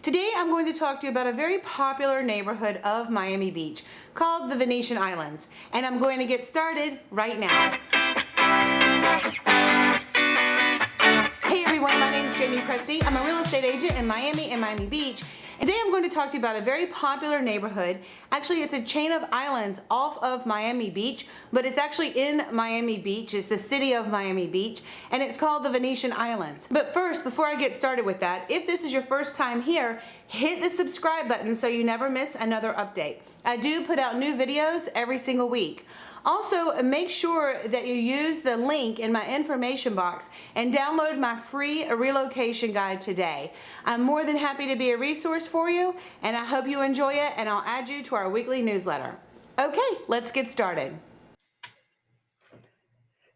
Today I'm going to talk to you about a very popular neighborhood of Miami Beach called the Venetian Islands, and I'm going to get started right now. Hey everyone, my name is Jamey Prezzi. I'm a real estate agent in Miami and Miami Beach. And today I'm going to talk to you about a very popular neighborhood. Actually, it's a chain of islands off of Miami Beach, but it's actually in Miami Beach. It's the city of Miami Beach, and it's called the Venetian Islands. But first, before I get started with that, if this is your first time here, hit the subscribe button so you never miss another update. I do put out new videos every single week. Also, make sure that you use the link in my information box and download my free relocation guide today. I'm more than happy to be a resource for you, and I hope you enjoy it, and I'll add you to our weekly newsletter. Okay, let's get started.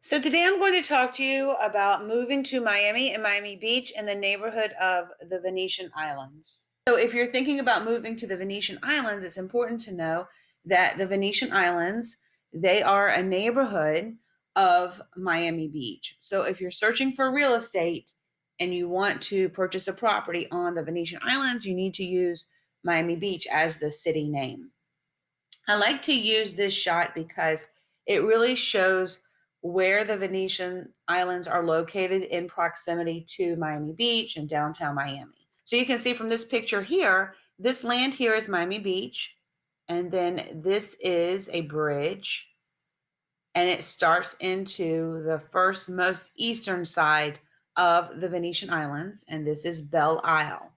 So today I'm going to talk to you about moving to Miami and Miami Beach in the neighborhood of the Venetian Islands. So if you're thinking about moving to the Venetian Islands, it's important to know that the Venetian Islands, they are a neighborhood of Miami Beach. So if you're searching for real estate and you want to purchase a property on the Venetian Islands, you need to use Miami Beach as the city name. I like to use this shot because it really shows where the Venetian Islands are located in proximity to Miami Beach and downtown Miami. So you can see from this picture here, this land here is Miami Beach, and then this is a bridge, and it starts into the first most eastern side of the Venetian Islands, and this is Belle Isle.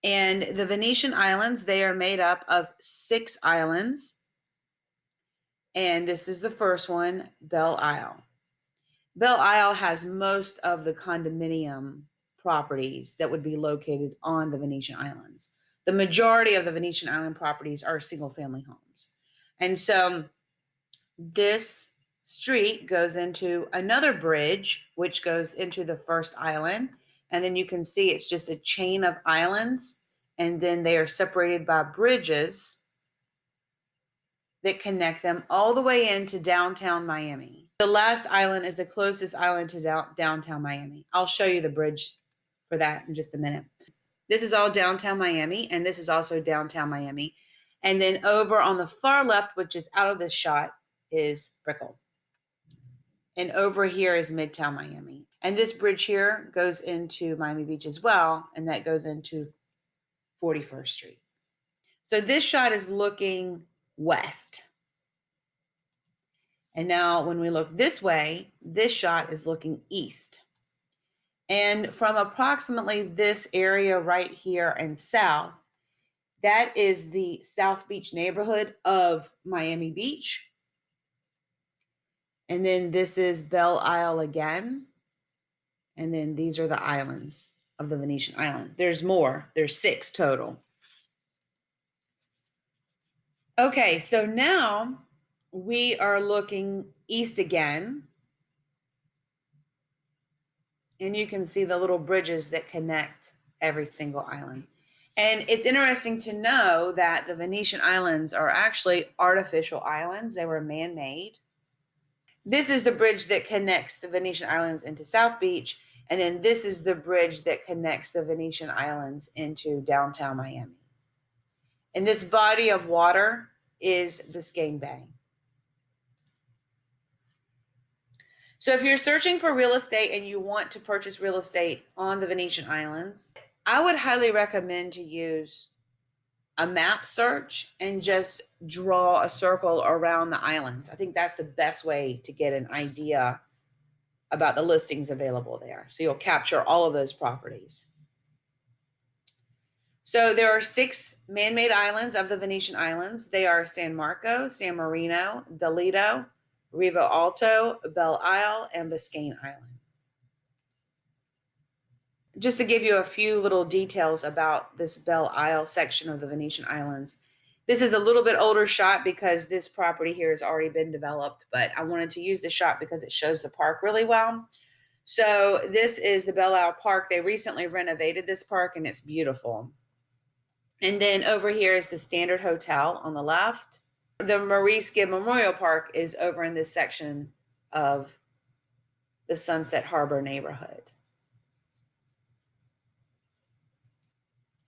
And the Venetian Islands, they are made up of 6 islands, and this is the first one, Belle Isle. Belle Isle has most of the condominium properties that would be located on the Venetian Islands. The majority of the Venetian Island properties are single family homes. And so this street goes into another bridge, which goes into the first island. And then you can see it's just a chain of islands. And then they are separated by bridges that connect them all the way into downtown Miami. The last island is the closest island to downtown Miami. I'll show you the bridge for that in just a minute. This is all downtown Miami, and this is also downtown Miami. And then over on the far left, which is out of this shot, is Brickell. And over here is Midtown Miami. And this bridge here goes into Miami Beach as well, and that goes into 41st Street. So this shot is looking west. And now when we look this way, this shot is looking east. And from approximately this area right here and south, that is the South Beach neighborhood of Miami Beach. And then this is Belle Isle again. And then these are the islands of the Venetian Island. There's more. There's 6 total. Okay, so now we are looking east again. And you can see the little bridges that connect every single island. And it's interesting to know that the Venetian Islands are actually artificial islands. They were man-made. This is the bridge that connects the Venetian Islands into South Beach. And then this is the bridge that connects the Venetian Islands into downtown Miami. And this body of water is Biscayne Bay. So if you're searching for real estate and you want to purchase real estate on the Venetian Islands, I would highly recommend to use a map search and just draw a circle around the islands. I think that's the best way to get an idea about the listings available there. So you'll capture all of those properties. So there are 6 man-made islands of the Venetian Islands. They are San Marco, San Marino, Delito, Riva Alto, Belle Isle, and Biscayne Island. Just to give you a few little details about this Belle Isle section of the Venetian Islands. This is a little bit older shot because this property here has already been developed, but I wanted to use the shot because it shows the park really well. So this is the Belle Isle Park. They recently renovated this park and it's beautiful. And then over here is the Standard Hotel on the left. The Maurice Gibb Memorial Park is over in this section of the Sunset Harbor neighborhood.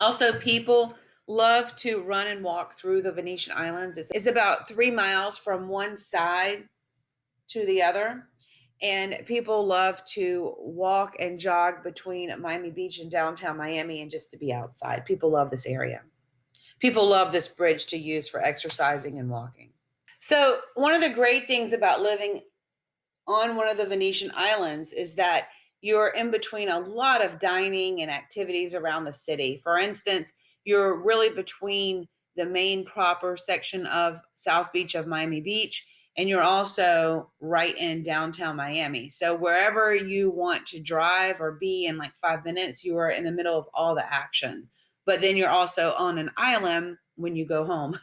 Also, people love to run and walk through the Venetian Islands. It's about 3 miles from one side to the other. And people love to walk and jog between Miami Beach and downtown Miami and just to be outside. People love this area. People love this bridge to use for exercising and walking. So, one of the great things about living on one of the Venetian islands is that you're in between a lot of dining and activities around the city. For instance, you're really between the main proper section of South Beach of Miami Beach, and you're also right in downtown Miami. So wherever you want to drive or be in like 5 minutes, you are in the middle of all the action. But then you're also on an island when you go home.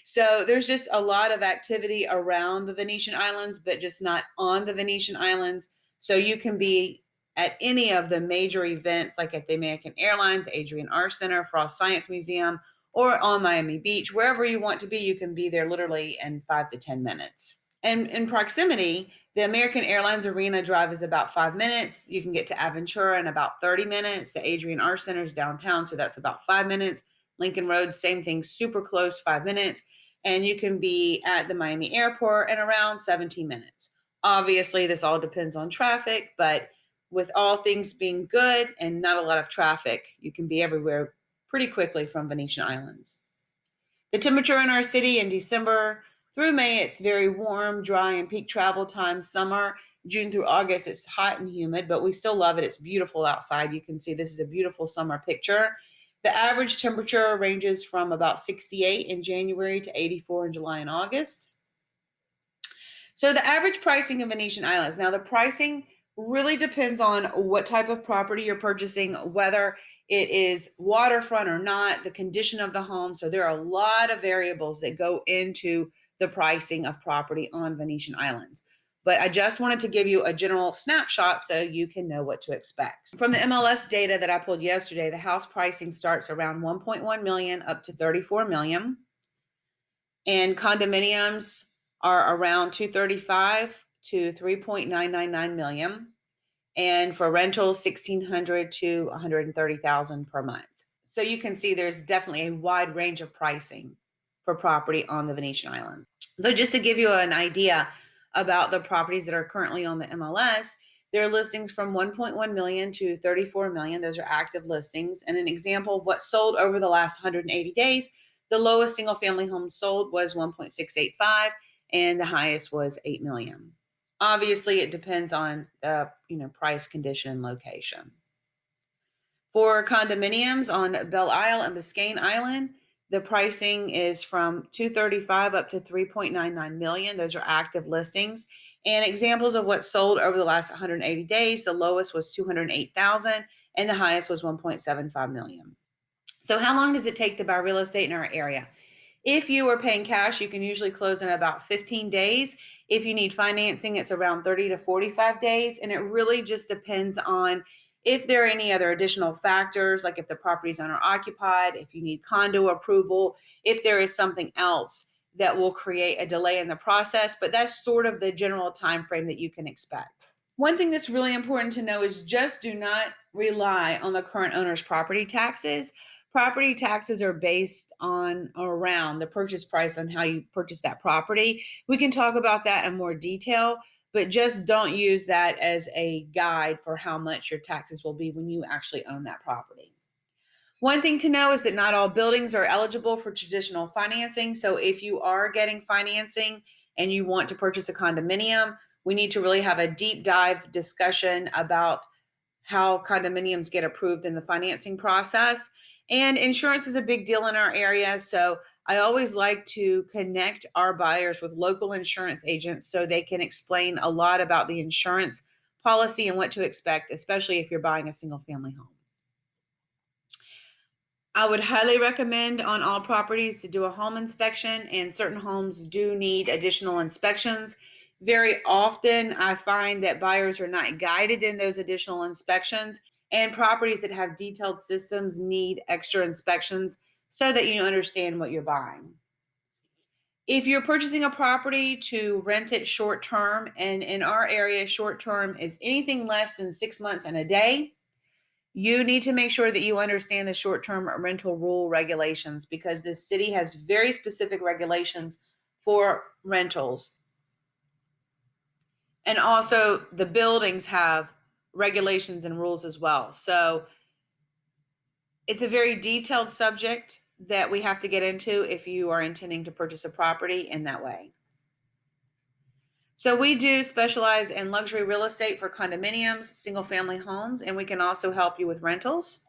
So there's just a lot of activity around the Venetian Islands, but just not on the Venetian Islands. So you can be at any of the major events, like at the American Airlines, Adrian R Center, Frost Science Museum, or on Miami Beach. Wherever you want to be, you can be there literally in 5 to 10 minutes. And in proximity, the American Airlines Arena drive is about 5 minutes. You can get to Aventura in about 30 minutes. The Adrian R Center is downtown, so that's about 5 minutes. Lincoln Road, same thing, super close, 5 minutes. And you can be at the Miami airport in around 17 minutes. Obviously, this all depends on traffic, but with all things being good and not a lot of traffic, you can be everywhere pretty quickly from Venetian Islands. The temperature in our city in December through May, it's very warm, dry, and peak travel time. Summer, June through August, it's hot and humid, but we still love it. It's beautiful outside. You can see this is a beautiful summer picture. The average temperature ranges from about 68 in January to 84 in July and August. So the average pricing of Venetian Islands. Now the pricing really depends on what type of property you're purchasing, whether it is waterfront or not, the condition of the home. So there are a lot of variables that go into the pricing of property on Venetian Islands. But I just wanted to give you a general snapshot so you can know what to expect. From the MLS data that I pulled yesterday, the house pricing starts around 1.1 million up to 34 million. And condominiums are around 235 to 3.999 million. And for rentals, 1,600 to 130,000 per month. So you can see there's definitely a wide range of pricing for property on the Venetian Islands. So just to give you an idea about the properties that are currently on the MLS, there are listings from 1.1 million to 34 million. Those are active listings. And an example of what sold over the last 180 days, the lowest single family home sold was 1.685 and the highest was 8 million. Obviously, it depends on the price, condition, and location. For condominiums on Belle Isle and Biscayne Island, the pricing is from 235 up to 3.99 million. Those are active listings. And examples of what sold over the last 180 days, the lowest was 208,000 and the highest was 1.75 million. So how long does it take to buy real estate in our area? If you are paying cash, you can usually close in about 15 days. If you need financing, it's around 30 to 45 days. And it really just depends on if there are any other additional factors, like if the property is owner occupied, if you need condo approval, if there is something else that will create a delay in the process. But that's sort of the general time frame that you can expect. One thing that's really important to know is just do not rely on the current owner's property taxes. Property taxes are based on or around the purchase price on how you purchase that property. We can talk about that in more detail, but just don't use that as a guide for how much your taxes will be when you actually own that property. One thing to know is that not all buildings are eligible for traditional financing. So if you are getting financing and you want to purchase a condominium, we need to really have a deep dive discussion about how condominiums get approved in the financing process. And insurance is a big deal in our area. So I always like to connect our buyers with local insurance agents so they can explain a lot about the insurance policy and what to expect, especially if you're buying a single family home. I would highly recommend on all properties to do a home inspection, and certain homes do need additional inspections. Very often, I find that buyers are not guided in those additional inspections, and properties that have detailed systems need extra inspections so that you understand what you're buying. If you're purchasing a property to rent it short term, and in our area, short term is anything less than 6 months and a day, You need to make sure that you understand the short-term rental rule regulations, because this city has very specific regulations for rentals. And also the buildings have regulations and rules as well. So it's a very detailed subject that we have to get into if you are intending to purchase a property in that way. So we do specialize in luxury real estate for condominiums, single family homes, and we can also help you with rentals.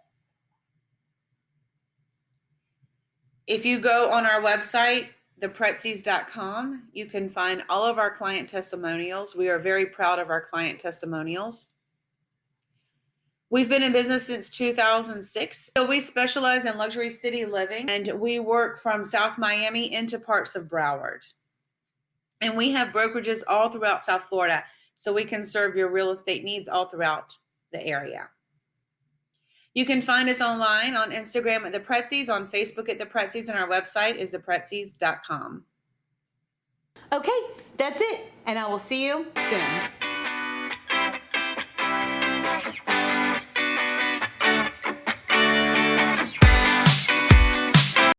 If you go on our website, thepretzis.com, you can find all of our client testimonials. We are very proud of our client testimonials. We've been in business since 2006. So we specialize in luxury city living, and we work from South Miami into parts of Broward. And we have brokerages all throughout South Florida, so we can serve your real estate needs all throughout the area. You can find us online on Instagram at The Pretzis, on Facebook at The Pretzis, and our website is thepretzis.com. Okay, that's it, and I will see you soon.